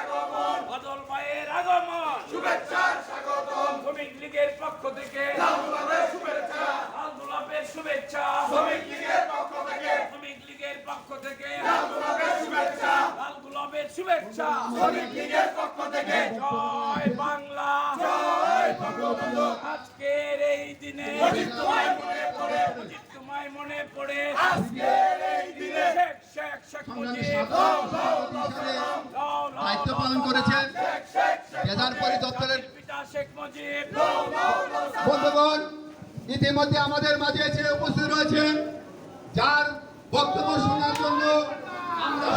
আগমন, বাদল ভাইয়ের আগমন, শুভেচ্ছার স্বাগতম। শ্রমিক লীগের পক্ষ থেকে লাল গোলাপের শুভেচ্ছা, লাল গোলাপের শুভেচ্ছা, শ্রমিক লীগের পক্ষ থেকে শ্রমিক লীগের পক্ষ থেকে লাল গোলাপের শুভেচ্ছা, লাল গোলাপের শুভেচ্ছা। শ্রমিক লীগের পক্ষ থেকে জয় বাংলা, জয় বঙ্গবন্ধু। আজকের এই দিনে মুজিব তোমায় মনে পড়ে, মুজিব তোমায় মনে পড়ে, আজকের এই দিনে শেখ মুজিব দায়িত্ব পালন করেছেন বেজার পরিদপ্তরের পিতা শেখ মুজিব। বন্ধুগণ, ইতিমধ্যে আমাদের মাঝে এসে উপস্থিত রয়েছেন, যার বক্তব্য শোনার জন্য আমরা